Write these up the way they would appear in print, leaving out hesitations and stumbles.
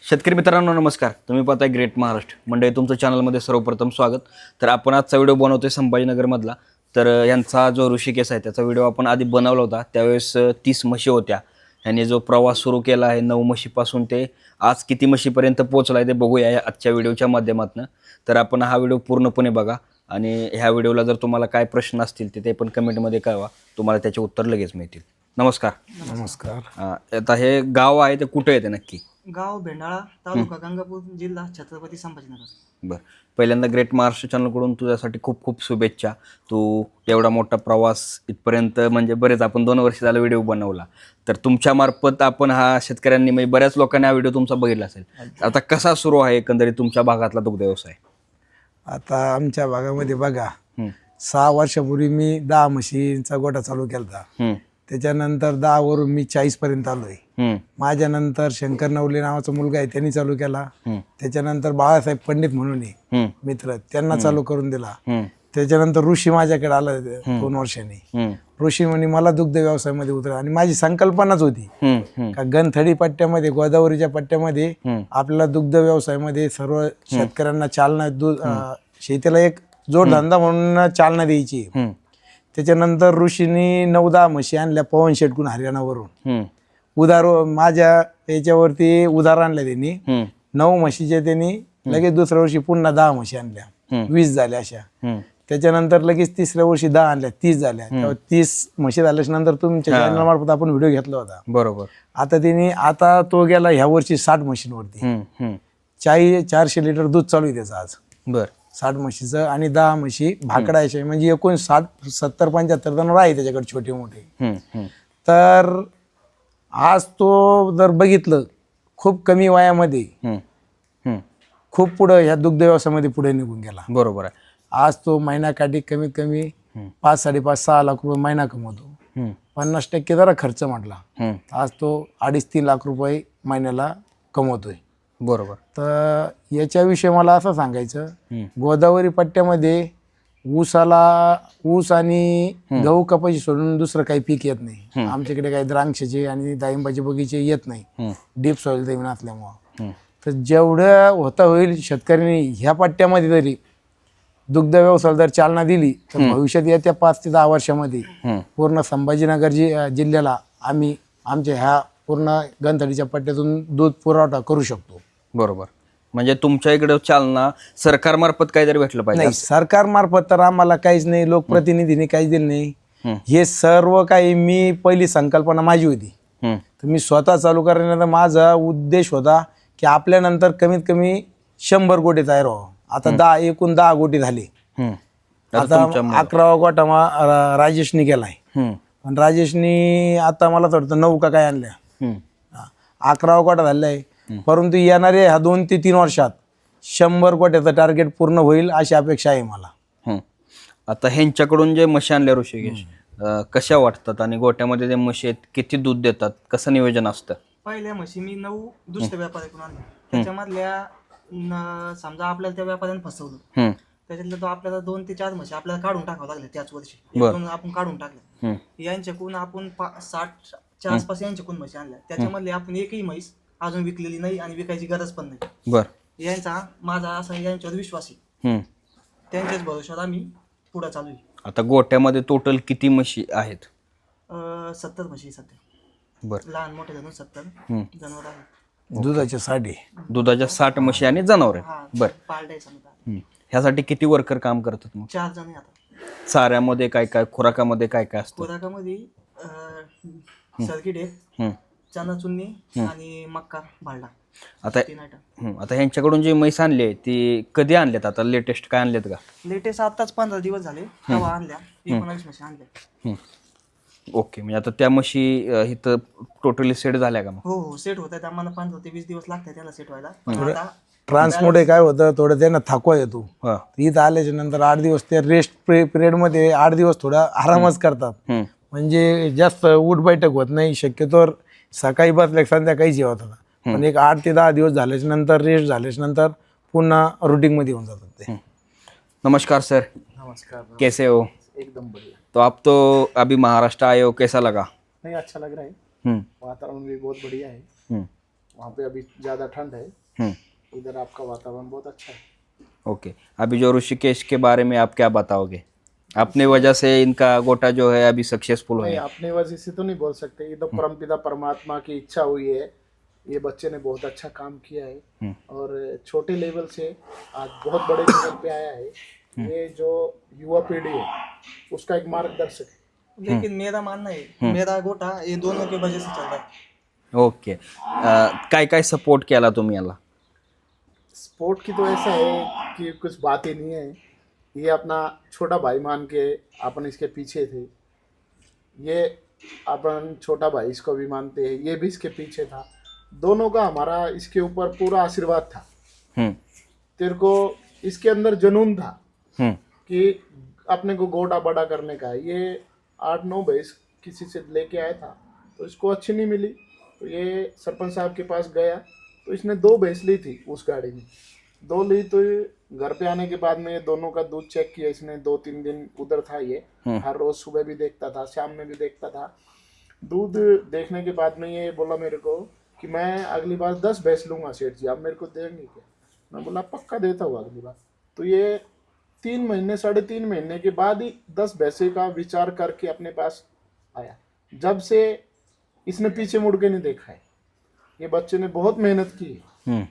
शेतकरी मित्रांनो नमस्कार. तुम्ही पाहताय ग्रेट महाराष्ट्र मंडळी. तुमचं चॅनलमध्ये सर्वप्रथम स्वागत. तर आपण आजचा व्हिडिओ बनवतोय संभाजीनगरमधला. तर यांचा जो ऋषिकेश आहे त्याचा व्हिडिओ आपण आधी बनवला होता. त्यावेळेस 30 म्हशी होत्या. यांनी जो प्रवास सुरू केला आहे 9 म्हशीपासून ते आज किती म्हशीपर्यंत पोहोचला आहे ते बघूया या आजच्या व्हिडिओच्या माध्यमातून. तर आपण हा व्हिडिओ पूर्णपणे बघा आणि ह्या व्हिडिओला जर तुम्हाला काय प्रश्न असतील ते पण कमेंटमध्ये कळवा. तुम्हाला त्याचे उत्तर लगेच मिळतील. नमस्कार. नमस्कार. आता हे गाव आहे ते कुठे येते नक्की? गाव भेंडाळा, तालुका गंगापूर, जिल्हा छत्रपती संभाजीनगर. बरं, पहिल्यांदा ग्रेट महाराष्ट्र चॅनलकडून तुझ्यासाठी खूप खूप शुभेच्छा. तू एवढा मोठा प्रवास इथपर्यंत म्हणजे बरेच आपण 2 वर्ष झालं व्हिडिओ बनवला. तर तुमच्या मार्फत आपण हा शेतकऱ्यांनी म्हणजे बऱ्याच लोकांनी हा व्हिडिओ तुमचा बघितला असेल. आता कसा सुरू आहे एकंदरीत तुमच्या भागातला दुग्ध व्यवसाय? आता आमच्या भागामध्ये बघा 6 वर्षापूर्वी मी 10 म्हशींचा गोठा चालू केला. त्याच्यानंतर 10 वरून मी 40 पर्यंत आलोय. माझ्यानंतर शंकर नवले नावाचा मुलगा आहे त्यांनी चालू केला. त्याच्यानंतर बाळासाहेब पंडित म्हणून मित्र त्यांना चालू करून दिला. त्याच्यानंतर ऋषी माझ्याकडे आला 2 वर्षांनी. ऋषी म्हणे मला दुग्ध व्यवसायामध्ये उतर आणि माझी संकल्पनाच होती का गणथडी पट्ट्यामध्ये गोदावरीच्या पट्ट्यामध्ये आपल्याला दुग्ध व्यवसायामध्ये सर्व शेतकऱ्यांना चालना शेतीला एक जोडधंदा म्हणून चालना द्यायची. त्याच्यानंतर ऋषींनी 9-10 म्हशी आणल्या पवन शेटकून हरियाणावरून. उधार माझ्या याच्यावरती उधार आणल्या त्यांनी. 9 म्हशीच्या त्यांनी लगेच दुसऱ्या वर्षी पुन्हा 10 म्हशी आणल्या. 20 झाल्या अशा. त्याच्यानंतर लगेच तिसऱ्या वर्षी 10 आणल्या, 30 झाल्या. तेव्हा 30 म्हशी झाल्याच्या नंतर तुमच्या चॅनल मार्फत आपण व्हिडिओ घेतला होता. बरोबर. आता तो गेला ह्या वर्षी 60 म्हशींवरती. 400 लिटर दूध चालू आहे त्याचं आज. बर, 60 म्हशीचं आणि 10 म्हशी भाकडायच्या म्हणजे एकूण 60, 70, 75 जनावर आहे त्याच्याकडे छोटे मोठे. तर आज तो जर बघितलं खूप कमी वयामध्ये खूप पुढं ह्या दुग्ध व्यवसायामध्ये पुढे निघून गेला. बरोबर आहे. आज तो महिन्याकाठी कमीत कमी 5-5.5-6 लाख रुपये महिना कमवतो. 50% जरा खर्च म्हटला आज तो 2.5-3 लाख रुपये महिन्याला कमवतोय. बरोबर. तर याच्याविषयी मला असं सांगायचं, गोदावरी पट्ट्यामध्ये ऊस आणि गहू कपाशी सोडून दुसरं काही पीक येत नाही. आमच्याकडे काही द्राक्षाचे आणि डाळिंबाचे बगीचे येत नाही डीप सॉइल जमीन असल्यामुळं. तर जेवढं होता होईल शेतकऱ्यांनी ह्या पट्ट्यामध्ये तरी दुग्ध व्यवसायाला जर चालना दिली तर भविष्यात येत्या 5 ते 10 वर्षामध्ये पूर्ण संभाजीनगर जिल्ह्याला आम्ही आमच्या ह्या पूर्ण गणथडीच्या पट्ट्यातून दूध पुरवठा करू शकतो. बरोबर. म्हणजे तुमच्या इकडे चालना सरकारमार्फत काहीतरी भेटलं पाहिजे? नाही, सरकारमार्फत तर आम्हाला काहीच नाही, लोकप्रतिनिधींनी काहीच दिलं नाही. हे सर्व काही मी पहिली संकल्पना माझी होती. तर मी स्वतः चालू करण्याचा माझा उद्देश होता की आपल्यानंतर कमीत कमी 100 गोटे तयार व्हावं. आता एकूण 10 गोटे झाले. आता 11वा गोठा राजेशनी केलाय. पण राजेशनी आता मला वाटतं 9 का काय आणल्या. 11वा गोठा झालेला आहे. परंतु येणारे ह्या 2 ते 3 वर्षात 100 गोट्याचं टार्गेट पूर्ण होईल अशी अपेक्षा आहे मला. आता ह्यांच्याकडून जे म्हशी आणल्या ऋषिकेश कशा वाटतात आणि गोट्यामध्ये जे म्हशी आहेत किती दूध देतात, कसं नियोजन असतं? पहिल्या म्हशी मी 9 दुसऱ्या व्यापाऱ्याकडून आणल्या. त्याच्यामधल्या समजा आपल्याला त्या व्यापाऱ्याने फसवलं, त्याच्यातल्या तो आपल्याला 2 ते 4 म्हशी आपल्याला काढून टाकावं लागले. त्याच वर्षी आपण काढून टाकल्या. यांच्याकडून आपण 60च्या आसपास यांच्याकडून म्हशी आणल्या. त्याच्यामधले आपण एकही म्हैस अजून विकलेली नाही आणि विकायची गरज पण नाही. बर, यांचा माझा असा यांच्यावर विश्वास आहे. त्यांच्याच भरोश्यावर आम्ही पुढे चालू आहे. आता गोट्यामध्ये टोटल किती म्हशी आहेत? 70 म्हशी सध्या. बर, लहान मोठे धरून 70 जनावर आहेत. दुधाच्या साठी दुधाच्या 60 म्हशी आणि जनावर. बर, पाळडाय समजा. ह्यासाठी किती वर्कर काम करतात मग? 4 जण आता. चाऱ्यामध्ये काय काय, खुराकामध्ये काय काय असतं? खुराकामध्ये सर्किट आहे, चना चुन्नी आणि मक्का भालडा. आता ह्यांच्याकडून जी म्हैस आणली आहे ती कधी आणल्यात? आता लेटेस्ट काय आणलेत का? लेटेस्ट आताच 15 दिवस झाले तेव्हा आणल्या. 19 म्हशी आणल्या. ओके. म्हणजे आता त्या म्हशी इथं टोटली सेट झाल्या का मग? हो सेट होत आहेत. आम्हाला 15 ते 20 दिवस लागतात त्याला सेट व्हायला. ट्रान्सपोर्ट काय होतं थोडं त्यांना थकवा येतो. इथं आल्याच्या नंतर 8 दिवस ते रेस्ट पिरियड मध्ये 8 दिवस थोडा आरामच करतात. म्हणजे जास्त उठ बैठक होत नाही. शक्यतोवर सकाळी बसल्या संध्याकाळी जेवत होता. पण एक 8 ते 10 दिवस झाल्याच्या नंतर रेस्ट झाल्याच्या नंतर पुन्हा रूटीन मध्ये होऊन जातात ते. नमस्कार सर. नमस्कार. कैसे हो? एकदम बढ़िया. तो आप तो अभी महाराष्ट्र आए हो, कैसा लगा? नहीं, अच्छा लग रहा है. वातावरण भी बहुत बढ़िया है वहाँ पे अभी ज़्यादा ठंड है, इधर आपका वातावरण बहुत अच्छा है। ओके, अभी जो ऋषिकेश के बारे में आप क्या बताओगे? अपने वजह से इनका गोटा जो है अभी सक्सेसफुल नहीं, है? अपनी वजह से तो नहीं बोल सकते, ये तो परमपिता परमात्मा की इच्छा हुई है। ये बच्चे ने बहुत अच्छा काम किया है और छोटे लेवल से आज बहुत बड़े लेवल पे आया है। ये जो युवा पीढ़ी है उसका एक मार्गदर्शक है। लेकिन मेरा मानना है मेरा गोटा ये दोनों की वजह से चल रहा है। ओके, काय काय सपोर्ट केला तुम्ही याला? स्पोर्ट की तो ऐसा है कि कुछ बात ही नहीं है, ये अपना छोटा भाई मान के अपन इसके पीछे थे। ये अपन छोटा भाई इसको भी मानते हैं, ये भी इसके पीछे था। दोनों का हमारा इसके ऊपर पूरा आशीर्वाद था। तेरे को इसके अंदर जुनून था कि अपने को गोटा बड़ा करने का। ये 8-9 भैंस किसी से लेके आया था तो इसको अच्छी नहीं मिली, तो ये सरपंच साहब के पास गया तो इसने 2 भैंस ली थी उस गाड़ी में, 2 ली। तो घर पे आने के बाद में ये दोनों का दूध चेक किया इसने। 2-3 दिन उधर था ये, हर रोज सुबह भी देखता था, शाम में भी देखता था। दूध देखने के बाद में ये बोला मेरे को कि मैं अगली बार 10 भैंस लूंगा सेठ जी, आप मेरे को देंगे क्या? मैं बोला पक्का देता हूँ अगली बार। तो ये 3 महीने 3.5 महीने के बाद ही 10 भैंसे का विचार करके अपने पास आया। जब से इसने पीछे मुड़ के नहीं देखा है। ये बच्चे ने बहुत मेहनत की है,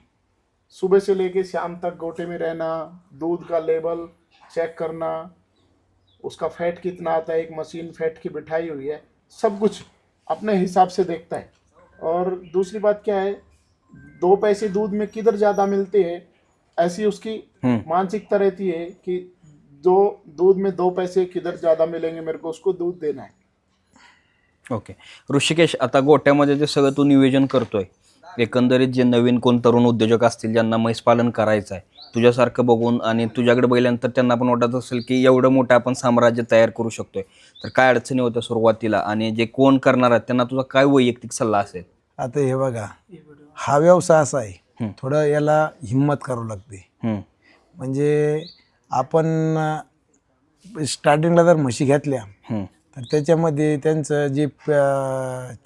सुबह से लेके शाम तक गोटे में रहना, दूध का लेवल चेक करना, उसका फैट कितना आता है, एक मशीन फैट की बिठाई हुई है, सब कुछ अपने हिसाब से देखता है। और दूसरी बात क्या है, 2 पैसे दूध में किधर ज़्यादा मिलते हैं ऐसी उसकी मानसिकता रहती है कि जो दूध में 2 पैसे किधर ज़्यादा मिलेंगे मेरे को उसको दूध देना है। ओके, ऋषिकेश, आता गोट्यामध्ये जे सगळं तू नियोजन करतोय, एकंदरीत जे नवीन कोण तरुण उद्योजक असतील ज्यांना म्हैस पालन करायचं आहे, तुझ्यासारखं बघून आणि तुझ्याकडे बघितल्यानंतर त्यांना पण वाटत असेल की एवढं मोठं आपण साम्राज्य तयार करू शकतोय, तर काय अडचणी होत्या सुरुवातीला आणि जे कोण करणार आहेत त्यांना तुझा काय वैयक्तिक सल्ला असेल? आता हे बघा, हा व्यवसाय असा आहे, थोडं याला हिंमत करावं लागते. म्हणजे आपण स्टार्टिंगला जर म्हशी घेतल्या तर त्याच्यामध्ये त्यांचं जे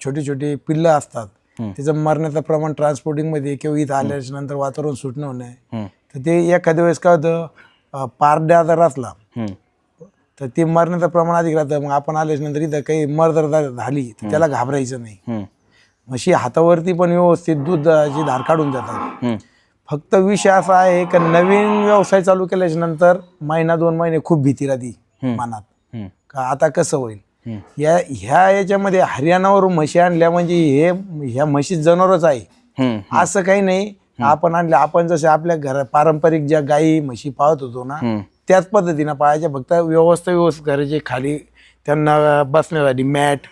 छोटी छोटी पिल्लं असतात त्याचं मरण्याचं प्रमाण ट्रान्सपोर्टिंगमध्ये किंवा इथं आल्याच्या नंतर वातावरण सुटणं होणं, तर ते एखाद्या वेळेस काय होतं, पारड्या जर असला तर ते मरण्याचं प्रमाण अधिक राहतं. मग आपण आल्याच्या नंतर इथं काही मर्दर झाली तर त्याला घाबरायचं नाही. म्हशी हातावरती पण व्यवस्थित दुधाची धार काढून देतात. फक्त विषय असा आहे की नवीन व्यवसाय चालू केल्याच्या नंतर 1-2 महिने खूप भीती राहते मनात, का आता कसं होईल. ह्या याच्यामध्ये हरियाणावरून म्हशी आणल्या म्हणजे ह्या म्हशी जनावरच आहे असं काही नाही. आपण आणल्या, आपण जसे आपल्या घरात पारंपरिक ज्या गाई म्हशी पाळत होतो ना त्याच पद्धतीनं पाळायच्या. फक्त व्यवस्थित करायचे, खाली त्यांना बसण्यासाठी मॅट,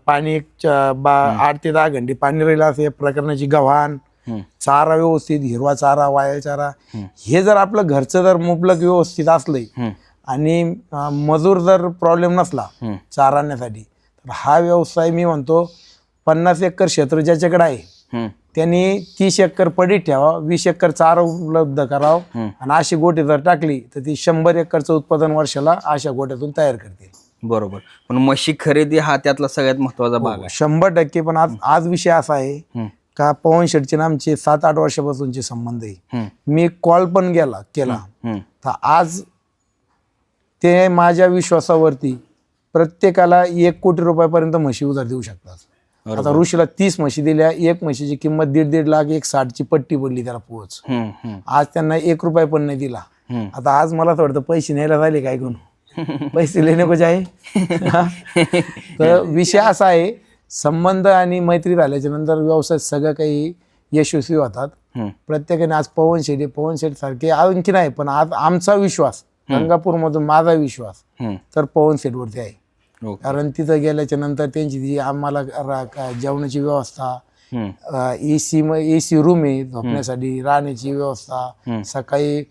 पाणी 8 ते 10 घंटे पाणी राहिलं असं प्रकारची गव्हाण, चारा व्यवस्थित, हिरवा चारा, वाया चारा. हे जर आपलं घरचं जर मुबलक व्यवस्थित असलंय आणि मजूर जर प्रॉब्लेम नसला चारा आणण्यासाठी, तर हा व्यवसाय मी म्हणतो 50 एकर क्षेत्र ज्याच्याकडे आहे त्यांनी 30 एकर पडीत ठेवा, 20 एकर चारा उपलब्ध करावं आणि अशी गोटी जर टाकली तर ती 100 एकरचं उत्पादन वर्षाला अशा गोट्यातून तयार करते. बरोबर, पण म्हशी खरेदी हा त्यातला सगळ्यात महत्वाचा भाग आहे. 100%. पण आज विषय असा आहे का पवन शेटचे आमचे 7-8 वर्षापासूनचे संबंध आहे. मी कॉल पण केला तर आज ते माझ्या विश्वासावरती प्रत्येकाला 1 कोटी रुपयापर्यंत म्हशी उधार देऊ शकतात. आता ऋषीला 30 म्हशी दिल्या, 1 म्हशीची किंमत 1.5 लाख, 1.60ची पट्टी पडली त्याला पोच. आज त्यांना 1 रुपया पण नाही दिला. आता आज मला असं वाटतं पैसे न्यायला झाले काय कोण, पैसे लेणे को आहे. तर विषय असा आहे, संबंध आणि मैत्री झाल्याच्या नंतर व्यवसाय सगळं काही यशस्वी होतात. प्रत्येकाने आज पवन शेठ सारखे आणखी नाही, पण आज आमचा विश्वास गंगापूरमधून माझा विश्वास तर पवन शेठवरती आहे. कारण तिथं गेल्याच्या नंतर त्यांची जी आम्हाला जेवणाची व्यवस्था, एसी रूम आहे झोपण्यासाठी, राहण्याची व्यवस्था, सकाळी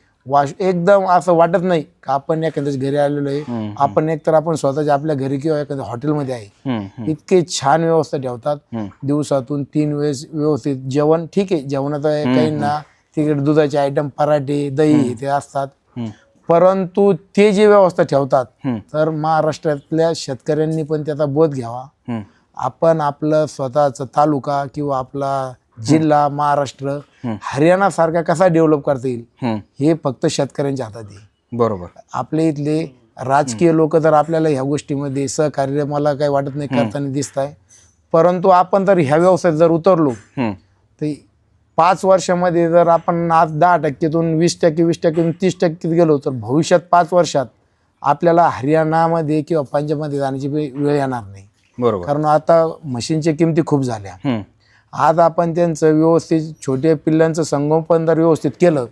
एकदम असं वाटत नाही का आपण एखाद्याच घरी आलेलो आहे. आपण एकतर आपण स्वतःच्या आपल्या घरी किंवा एखाद्या हॉटेलमध्ये आहे. इतके छान व्यवस्था ठेवतात. दिवसातून 3 वेळेस व्यवस्थित जेवण. ठीक आहे, जेवणाचं काही ना तिकडे दुधाचे आयटम, पराठे, दही ते असतात, परंतु ते जी व्यवस्था ठेवतात तर महाराष्ट्रातल्या शेतकऱ्यांनी पण त्याचा बोध घ्यावा. आपण आपलं स्वतःचा तालुका किंवा आपला जिल्हा महाराष्ट्र हरियाणा सारखा कसा डेव्हलप करता येईल हे फक्त शेतकऱ्यांच्या हातात आहे. बरोबर. आपले इथले राजकीय लोक तर आपल्याला ह्या गोष्टीमध्ये सहकार्य मला काही वाटत नाही करताना दिसत आहे, परंतु आपण जर ह्या व्यवसायात जर उतरलो तर 5 वर्षामध्ये जर आपण आज 10%तून 20%, 20%तून 30% गेलो तर भविष्यात 5 वर्षात आपल्याला हरियाणामध्ये किंवा पंजाबमध्ये जाण्याची वेळ येणार नाही. बरोबर. कारण आता मशीनच्या किमती खूप झाल्या. आज आपण त्यांचं व्यवस्थित छोट्या पिल्लांचं संगोपन जर व्यवस्थित केलं,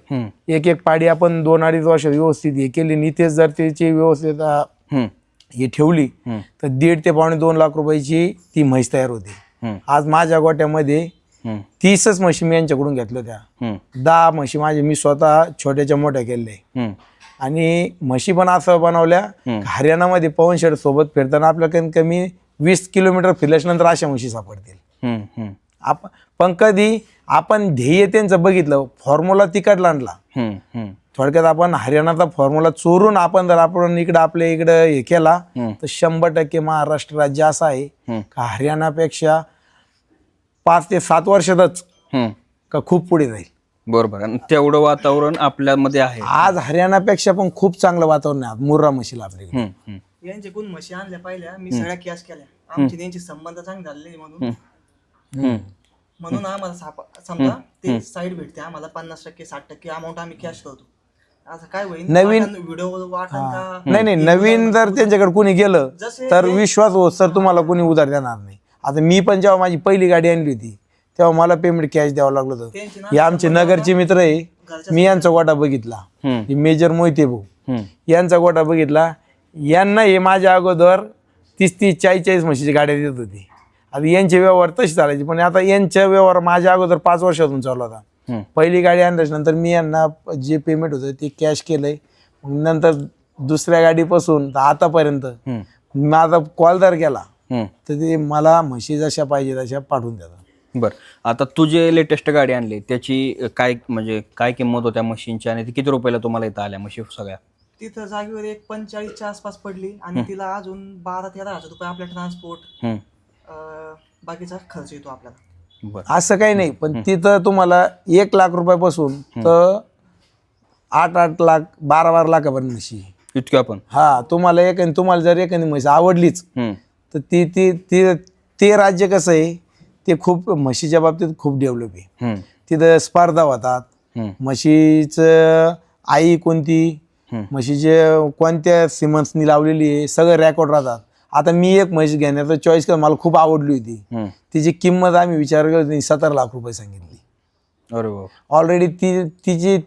एक एक पाडी आपण 2-2.5 वर्ष व्यवस्थित हे केली आणि तेच जर त्याची व्यवस्थित हे ठेवली तर 1.5 ते 2.5 लाख रुपयाची ती म्हैस तयार होते. आज माझ्या गोट्यामध्ये 30च म्हशी मी यांच्याकडून घेतल्या होत्या. 10 म्हशी माझे मी स्वतः छोट्याच्या मोठ्या केलेल्या आणि म्हशी पण असं बनवल्या हरियाणामध्ये पवन शेड सोबत फिरताना आपल्या कमीत कमी 20 किलोमीटर फिरल्याच्या नंतर अशा म्हशी सापडतील. पण कधी आपण ध्येय त्यांचं बघितलं, फॉर्म्युला तिकडला आणला. थोडक्यात आपण हरियाणाचा फॉर्म्युला चोरून आपण जर आपण इकडं आपल्या इकडं हे केला तर 100% महाराष्ट्र राज्य असं आहे का हरियाणापेक्षा 5 ते 7 वर्षातच का खूप पुढे जाईल. बरोबर. आणि तेवढं वातावरण आपल्यामध्ये आहे. आज हरियाणापेक्षा पण खूप चांगलं वातावरण आहे मुर्रा म्हशीला आपल्याकडे. यांच्याकडून म्हशी आणल्या पाहिल्या मी सगळ्या कॅश केल्या. आमची त्यांची संबंध चांगले झालेले म्हणून आम्हाला समजा ते साईड भेटते आम्हाला 50%, 60% अमाऊंट आम्ही कॅश करतो. असं काय होईल नवीन व्हिडिओ वाटण नाही नवीन जर त्यांच्याकडे कोणी गेलं तर विश्वास हो सर तुम्हाला कोणी उधार देणार नाही. आता मी पण जेव्हा माझी पहिली गाडी आणली होती तेव्हा मला पेमेंट कॅश द्यावं लागलं होतं. हे आमचे नगरचे मित्र आहे, मी यांचा गोटा बघितला, मेजर मोहिते भाऊ यांचा गोटा बघितला. यांना हे माझ्या अगोदर 30-30, 40-40 म्हशीची गाड्या देत होती. आता यांचे व्यवहार तसे चालायचे, पण आता यांचा व्यवहार माझ्या अगोदर 5 वर्षातून चालू होता. पहिली गाडी आणल्याच्या नंतर मी यांना जे पेमेंट होतं ते कॅश केलंय. नंतर दुसऱ्या गाडीपासून आतापर्यंत माझा कॉल जर केला तर ते मला म्हशी जशा पाहिजे तशा पाठवून देतात. बरं. आता तू जे लेटेस्ट गाडी आणली त्याची काय म्हणजे काय किंमत होत्या मशीनची आणि ती किती रुपयाला तुम्हाला इथं आल्या म्हशी सगळ्या? तिथं जागेवर एक 45च्या आसपास पडली आणि तिला अजून 12-13 हजार रुपये आपल्या ट्रान्सपोर्ट बाकीचा खर्च येतो आपल्याला. असं काही नाही, पण तिथं तुम्हाला 1 लाख रुपयापासून तर 8-8 लाख 12-12 लाखापर्यंत म्हशी इतक्या पण. तुम्हाला तुम्हाला जर एखादी म्हशी आवडलीच तर ती ती ती ते राज्य कसं आहे ते खूप म्हशीच्या बाबतीत खूप डेव्हलप आहे. तिथं स्पर्धा होतात, म्हशीचं आई कोणती, म्हशीचे कोणत्या सिमन्सनी लावलेली आहे सगळं रेकॉर्ड राहतात. आता मी एक म्हैस घेण्याचा चॉईस केला, मला खूप आवडली होती. तिची किंमत आम्ही विचार केला होती 17 लाख रुपये सांगितली. अरे ऑलरेडी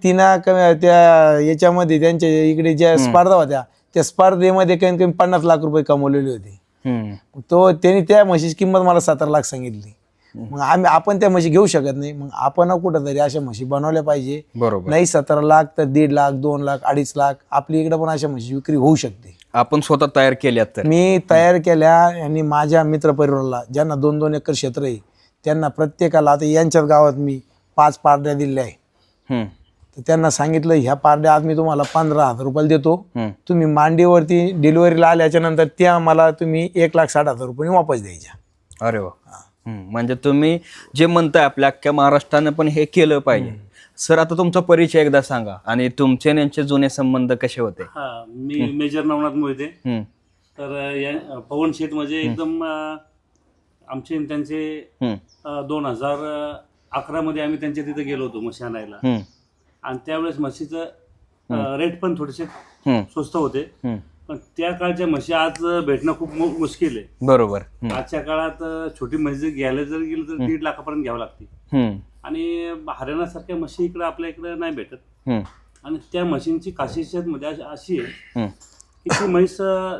तिनं त्या याच्यामध्ये त्यांच्या इकडे ज्या स्पर्धा होत्या त्या स्पर्धेमध्ये कमीत कमी 50 लाख रुपये कमवलेले होते. त्यांनी त्या म्हशीची किंमत मला 17 लाख सांगितली. मग आपण त्या म्हशी घेऊ शकत नाही, मग आपण कुठंतरी अशा म्हशी बनवल्या पाहिजे. बरोबर. नाही 17 लाख तर 1.5 लाख 2 लाख 2.5 लाख आपली इकडे पण अशा म्हशी विक्री होऊ शकते. आपण स्वतः तयार केल्यात तर? मी तयार केल्या आणि माझ्या मित्रपरिवाराला ज्यांना 2-2 एकर क्षेत्र आहे त्यांना प्रत्येकाला आता यांच्याच गावात मी 5 पारड्या दिल्या आहे. तर त्यांना सांगितलं ह्या पारड्या आज मी तुम्हाला 15,000 रुपयाला देतो, तुम्ही मांडीवरती डिलिव्हरीला आल्याच्या नंतर त्या मला तुम्ही 1,60,000 रुपये वापस द्यायच्या. अरे वा. म्हणजे तुम्ही जे म्हणताय आपल्या अख्ख्या महाराष्ट्रानं पण हे केलं पाहिजे. सर आता तुमचा परिचय एकदा सांगा आणि तुमचे यांचे जुने संबंध कसे होते? मी मेजर नवनाथ मोहिते. तर पवन शेठ म्हणजे एकदम आमचे त्यांचे 2011 मध्ये आम्ही त्यांच्या तिथे गेलो होतो म्हशी आणायला आणि त्यावेळेस म्हशीचं रेट पण थोडेसे स्वस्त होते. पण त्या काळच्या म्हशी आज भेटणं खूप मुश्किल आहे. बरोबर. आजच्या काळात छोटी म्हशी घ्यायला जर गेलं तर 1.5 लाखापर्यंत घ्यावं लागते आणि हरियाणासारख्या म्हशी इकडे आपल्या इकडे नाही भेटत. आणि त्या म्हशींची खासियत मध्ये अशी आहे की ती म्हैस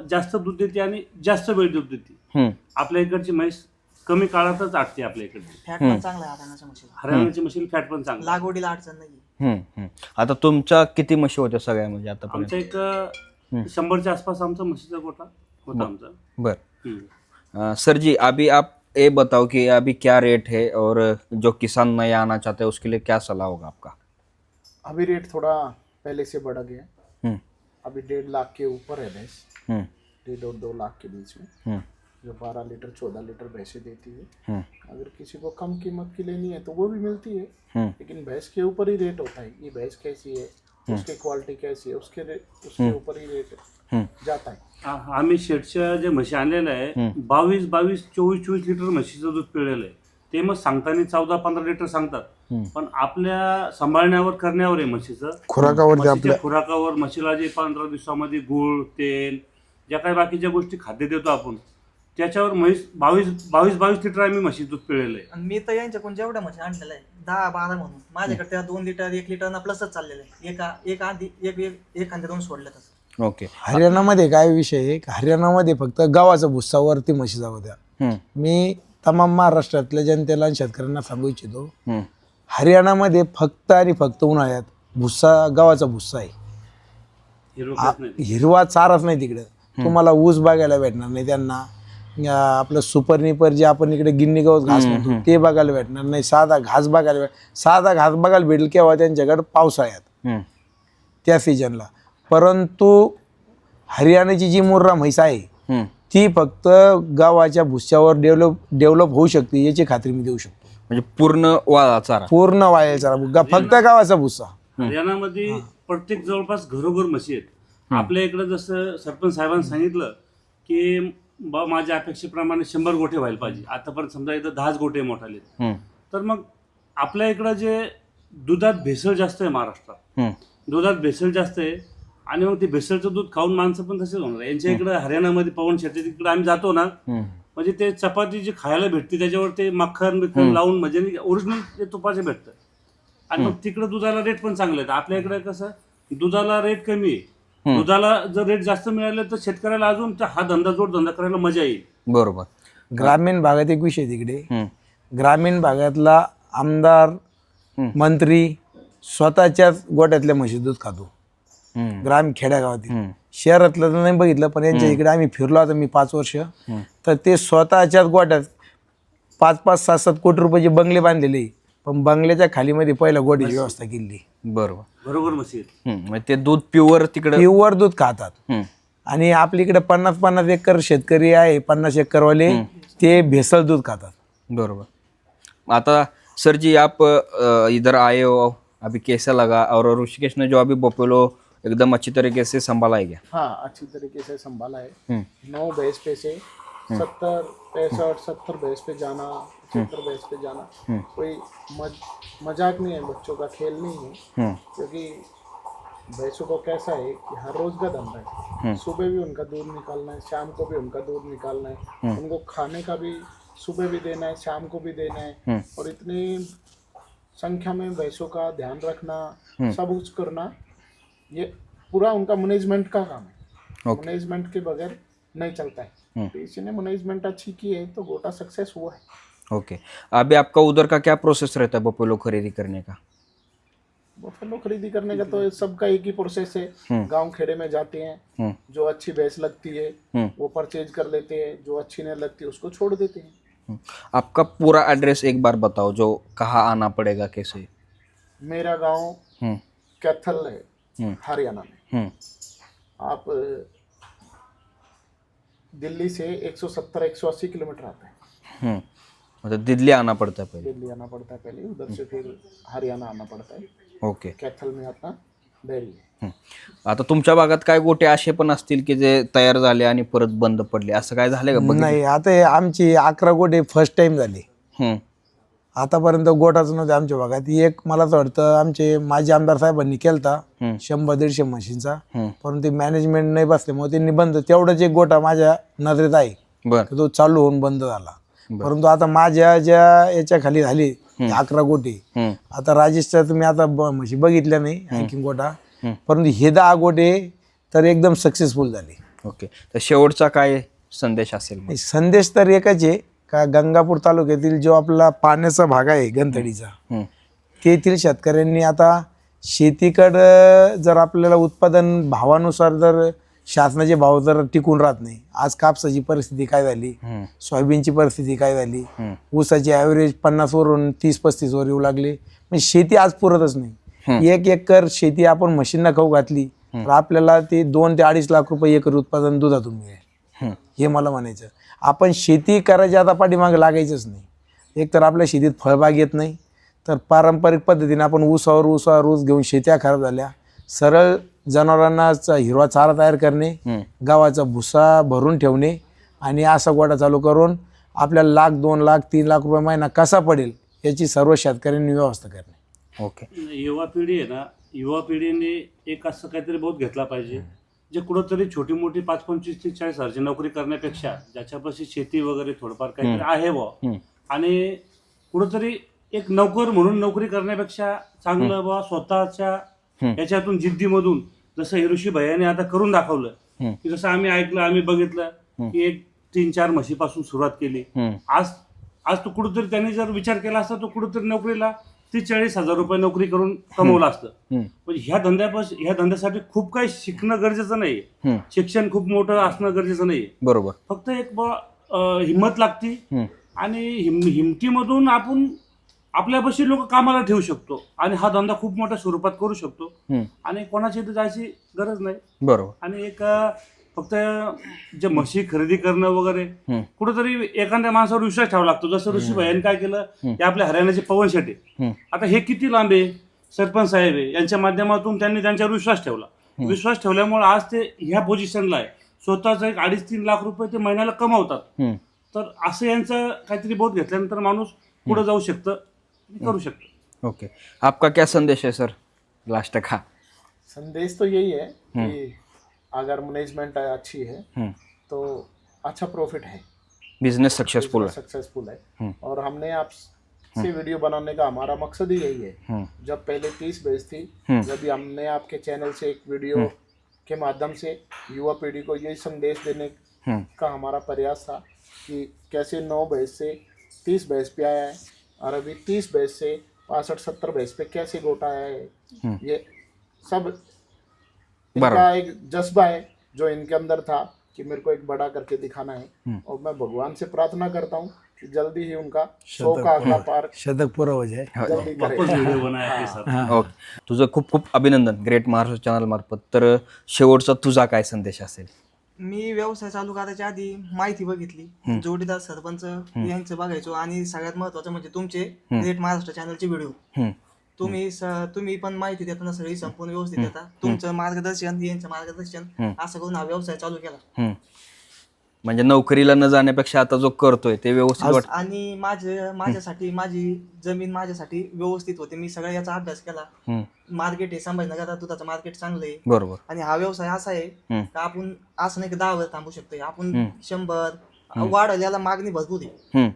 जास्त दूध देते आणि जास्त वेळ दूध देते. आपल्या इकडची म्हैस कमी काळातच आटते. आपल्या इकडे फॅट पण चांगला आहे हरियाणाच्या म्हशीला. हरियाणाची म्हशीला फॅट पण चांगला, लागवडीला अडचण नाही. आता तुमच्या किती म्हशी होत्या सगळ्या म्हणजे आता? आमच्या एक 100च्या आसपास आमचा म्हशीचा गोठा होता आमचा. बर. सर जी अभी आप ये बताओ कि अभी क्या रेट है और जो किसान नया आना चाहते हैं उसके लिए क्या सलाह होगा आपका? अभी रेट थोड़ा पहले से बढ़ गया. अभी 1.5 लाख के ऊपर है भैंस, 1.5 और 2 लाख के बीच में. जो 12 लीटर 14 लीटर भैंसें देती है। अगर किसी को कम कीमत की लेनी है तो वो भी मिलती है, लेकिन भैंस के ऊपर ही रेट होता है, ये भैंस कैसी है, उसकी क्वालिटी कैसी है, उसके ऊपर ही रेट जाता है। आम्ही शेडच्या जे म्हशी आणलेल्या आहे 22-24 लिटर म्हशीचं दूध पिळलेलं आहे. ते मग सांगताना 14-15 लिटर सांगतात, पण आपल्या सांभाळण्यावर करण्यावर आहे म्हशीचं. खुराकावरती म्हशीच्या खुराकावर, म्हशीला जे 15 दिवसामध्ये गुळ, तेल, ज्या काही बाकीच्या गोष्टी खाद्य देतो आपण, त्याच्यावर म्हैस 22 लिटर आम्ही म्हशी दूध पिळलेलं आहे. आणि मी तर यांच्याकडून जेवढ्या म्हशी आणलेल्या आहे 10-12 म्हणून माझ्याकडे त्या 2 लिटर 1 लिटर प्लसच चाललेलं आहे. एखाद्या 2 सोडल्यातच. ओके. हरियाणामध्ये काय विषय आहे, हरियाणामध्ये फक्त गावाचा भुस्सावरती म्हशी जाऊ द्या. मी तमाम महाराष्ट्रातल्या जनतेला आणि शेतकऱ्यांना सांगू इच्छितो, हरियाणामध्ये फक्त आणि फक्त उन्हाळ्यात भुस्सा, गावाचा भुस्सा आहे. हिरवा चाराच नाही तिकडे. तुम्हाला ऊस बघायला भेटणार नाही त्यांना, आपलं सुपर निपर जे आपण इकडे गिन्नी गवत घास म्हणतो ते बघायला भेटणार नाही, साधा घास बघायला भेटेल केव्हा त्यांच्याकडे पावसाळ्यात, त्या सीजनला. परंतु हरियाणाची जी मुर्रा म्हैस आहे ती फक्त गावाच्या भुस्स्यावर डेव्हलप होऊ शकते, याची खात्री मी देऊ शकतो. म्हणजे पूर्ण वाळा चारा, पूर्ण वाळेल चारा, फक्त गावाचा भुस्सा. हरियाणामध्ये प्रत्येक जवळपास घरोघर म्हशी आहेत. आपल्या इकडे जसं सरपंच साहेबांनी सांगितलं की माझ्या अपेक्षेप्रमाणे 100 गोठे व्हायला पाहिजे, आतापर्यंत समजा इथं 10 गोठे मोठाले, तर मग आपल्या इकडं जे दुधात भेसळ जास्त आहे, महाराष्ट्रात दुधात भेसळ जास्त आहे, आणि मग ते भेसळचं दूध खाऊन माणसं पण तसेच होणार. यांच्या इकडे हरियाणामध्ये पवन शेट्टी तिकडे आम्ही जातो ना, म्हणजे ते चपाती जी खायला भेटते त्याच्यावर ते मक्खन बिखन लावून म्हणजे ओरिजिनल ते तुपाचे भेटतं, आणि मग तिकडे दुधाला रेट पण चांगले आहेत. आपल्या इकडे कसं दुधाला रेट कमी आहे, दुधाला जर रेट जास्त मिळाले तर शेतकऱ्याला अजून हा जोडधंदा करायला मजा येईल. बरोबर. ग्रामीण भागात एक विषय तिकडे, ग्रामीण भागातला आमदार मंत्री स्वतःच्याच गोट्यातल्या म्हशी दूध खातो, खेड्यागावातील. शहरातलं तर नाही बघितलं, पण यांच्या इकडे आम्ही फिरलो आता मी 5 वर्ष, तर ते स्वतःच्याच गोट्यात 5-5, 7-7 कोटी रुपयाचे बंगले बांधलेले, पण बंगल्याच्या खालीमध्ये पहिला गोट्याची व्यवस्था केली. बरोबर म्हशी म्हणजे ते दूध प्युअर तिकडे प्युअर दूध खातात. आणि आपल्या इकडे 50-50 एकर शेतकरी आहे, 50 एकरवाले, ते भेसळ दूध खातात. बरोबर. आता सर जी आप इधर आए हो, अभी कैसा लगा, और ऋषिकेश ने जो अभी बफेलो एकदम अच्छी तरीके से संभाला है क्या? हाँ, अच्छी तरीके से संभाला है. 9 भैंस पे से 70 भैंस पे जाना, 70 भैंस पे जाना कोई मजाक नहीं है, बच्चों का खेल नहीं है. क्योंकि भैंसों को कैसा है कि हर रोज का धंधा है. सुबह भी उनका दूध निकालना है, शाम को भी उनका दूध निकालना है, उनको खाने का भी सुबह भी देना है, शाम को भी देना है, और इतनी संख्या में भैंसों का ध्यान रखना, सब कुछ करना, ये पूरा उनका मैनेजमेंट का काम है. मैनेजमेंट के बगैर नहीं चलता है. तो इसी ने मैनेजमेंट अच्छी की है तो गोटा सक्सेस हुआ है. ओके. अभी आपका उधर का क्या प्रोसेस रहता है बफेलो खरीदी करने का? बफेलो खरीदी करने का तो सबका एक ही प्रोसेस है. गांव खेड़े में जाते हैं, जो अच्छी भैंस लगती है वो परचेज कर लेते हैं, जो अच्छी नहीं लगती उसको छोड़ देते हैं. आपका पूरा एड्रेस एक बार बताओ, जो कहाँ आना पड़ेगा, कैसे? मेरा गांव कैथल है, हरियाणा में. आप दिल्ली से 170-180 किलोमीटर आता है. मतलब दिल्ली आना पड़ता है पहले? दिल्ली आना पड़ता है पहले, उधर से फिर हरियाणा आना पड़ता है. ओके. कैथल में आता डेअरी आहे. आता तुमच्या भागात काय गोटे असे पण असतील की जे तयार झाले आणि परत बंद पडले, असं काय झालं का? नाही, आता हे आमची 11 गोटे फर्स्ट टाइम झाले. आतापर्यंत गोटाच नव्हते आमच्या भागात. एक मला तर वाटतं आमचे माजी आमदार साहेबांनी केलता 100-150 म्हशींचा, परंतु मॅनेजमेंट नाही बसल्यामुळे त्यांनी बंद. तेवढाच एक गोटा माझ्या नजरेत आहे, तो चालू होऊन बंद झाला. परंतु आता माझ्या ज्या याच्या खाली झाली 11 गोटे, आता राजेशच्या तुम्ही आता म्हशी बघितल्या नाही आणखी गोटा, परंतु हे 10 गोटे तर एकदम सक्सेसफुल झाले. ओके. तर शेवटचा काय संदेश असेल? संदेश तर एकच आहे का गंगापूर तालुक्यातील जो आपला पाण्याचा भाग आहे गंधडीचा, तेथील शेतकऱ्यांनी आता शेतीकडं जर आपल्याला उत्पादन भावानुसार जर शासनाचे भाव जर टिकून राहत नाही, आज कापसाची परिस्थिती काय झाली, सोयाबीनची परिस्थिती काय झाली, ऊसाची ॲव्हरेज 50 वरून 30-35 वर येऊ लागली, म्हणजे शेती आज पुरतच नाही. 1 एकर शेती आपण म्हशींना खाऊ घातली तर आपल्याला ते 2 ते 2.5 लाख रुपये एकर उत्पादन दुधातून मिळेल, हे मला म्हणायचं. आपण शेती करायची आता पाठीमागे लागायचंच नाही. एक तर आपल्या शेतीत फळबाग येत नाही, तर पारंपरिक पद्धतीने आपण ऊसावर ऊस घेऊन शेत्या खराब झाल्या. सरळ जनावरांना हिरवा चारा तयार करणे, गावाचा भुसा भरून ठेवणे आणि असा गोठा चालू करून आपल्याला 1,00,000, 2,00,000, 3,00,000 रुपये महिना कसा पडेल याची सर्व शेतकऱ्यांनी व्यवस्था करणे. ओके. युवा पिढी आहे ना, युवा पिढीने एक असं काहीतरी बहुत घेतला पाहिजे जे कुठंतरी छोटी मोठी 5, 25 ते 40 हजारची नोकरी करण्यापेक्षा ज्याच्यापाशी शेती वगैरे थोडंफार काहीतरी आहे बुवा, आणि कुठंतरी एक नोकर म्हणून नोकरी करण्यापेक्षा चांगलं बुवा स्वतःच्या याच्यातून जिद्दीमधून जसं हिरोशी भैयाने आता करून दाखवलं की जसं आम्ही ऐकलं, आम्ही बघितलं की एक 3-4 म्हशीपासून सुरुवात केली. आज तो कुठंतरी त्यांनी जर विचार केला असता तो कुठंतरी नोकरीला 30-40 हजार रुपये नोकरी करून कमवलं असतं. पण ह्या धंद्यासाठी खूप काही शिकणं गरजेचं नाहीये, शिक्षण खूप मोठं असणं गरजेचं नाहीये. बरोबर. फक्त एक हिंमत लागती आणि हिमतीमधून आपण आपल्यापाशी लोक कामाला ठेवू शकतो आणि हा धंदा खूप मोठ्या स्वरूपात करू शकतो आणि कोणाच्या इथे जायची गरज नाही. बरोबर. आणि एक फक्त जे म्हशी खरेदी करणं वगैरे कुठेतरी एखाद्या माणसावर विश्वास ठेवावा लागतो. जसं ऋषी भैयाने काय केलं, ते आपल्या हरियाणाचे पवन शेटे आता हे किती लांब आहे, सरपंच साहेब आहे, यांच्या माध्यमातून त्यांनी त्यांच्यावर विश्वास ठेवला. विश्वास ठेवल्यामुळे आज ते ह्या पोझिशनला आहे. स्वतःचा एक 2.5-3 लाख रुपये ते महिन्याला कमावतात. तर असं यांचं काहीतरी बोध घेतल्यानंतर माणूस पुढे जाऊ शकतं, करू शकतो. ओके. आपका क्या संदेश है सर लास्ट का? संदेश तो यही है कि अगर मैनेजमेंट अच्छी है तो अच्छा प्रॉफिट है, बिजनेस सक्सेसफुल है. और हमने आपसे वीडियो बनाने का हमारा मकसद ही यही है. जब पहले 30 भैंस थी, जब हमने आपके चैनल से एक वीडियो के माध्यम से युवा पीढ़ी को यही संदेश देने का हमारा प्रयास था कि कैसे 9 भैंस से 30 भैंस पे आया है और अभी 30 भैंस से 65-70 भैंस पे कैसे गोटा आया है. ये सब इनका एक जज्बा है जो इनके अंदर था कि मेरे को एक बड़ा करके दिखाना है. और मैं भगवान से प्रार्थना करता हूँ की जल्दी ही उनका 100 का आंकड़ा पार शतक पुरा हो जाए. जल्दी वापस करें. व्हिडिओ बनाया आपके साथ. ओके. तुझं खूप खूप अभिनंदन ग्रेट महाराष्ट्र चॅनल मार्फत. तर शेवटचा तुझा काय संदेश असेल? मी व्यवसाय चालू करायच्या आधी माहिती बघितली, जोडीदार सरपंच यांचं बघायचो आणि सगळ्यात महत्वाचं म्हणजे तुमचे ग्रेट महाराष्ट्र चॅनलचे व्हिडिओ. तुम्ही पण माहिती देताना सगळी संपूर्ण व्यवस्थित देता. तुमचं मार्गदर्शन, यांचं मार्गदर्शन असं करून हा व्यवसाय चालू केला. म्हणजे नोकरीला न जाण्यापेक्षा आता जो करतोय ते व्यवस्थित वाटतं. आणि माझ्यासाठी माझी जमीन माझ्यासाठी व्यवस्थित होते. मी सगळ्या याचा अभ्यास केला. मार्केट आहे संभाजीनगरात, दुधाचं मार्केट चांगलं आहे. बरोबर. आणि हा व्यवसाय असा आहे का आपण असं नाही की 10 वर थांबू शकतोय, आपण 100 वाढल्याला मागणी भरपूर आहे.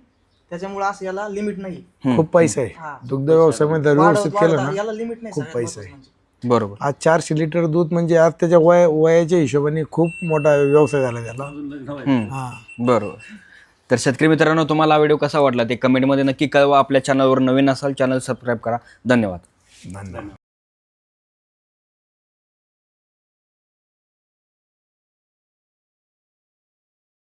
त्याच्यामुळे असं याला लिमिट नाही. खूप पैसा आहे दुग्ध व्यवसायामध्ये, व्यवस्थित केलं ना याला लिमिट नाही. खूप सगळ्यात पैसा आहे. महत्त्वाचं म्हणजे. बरोबर. आज 400 लिटर दूध म्हणजे आज त्याच्या वयाच्या हिशोबाने खूप मोठा व्यवसाय झाला त्याला. बरोबर. तर शेतकरी मित्रांनो, तुम्हाला हा व्हिडिओ कसा वाटला ते कमेंटमध्ये नक्की कळवा. आपल्या चॅनलवर नवीन असाल चॅनल सबस्क्राईब करा. धन्यवाद.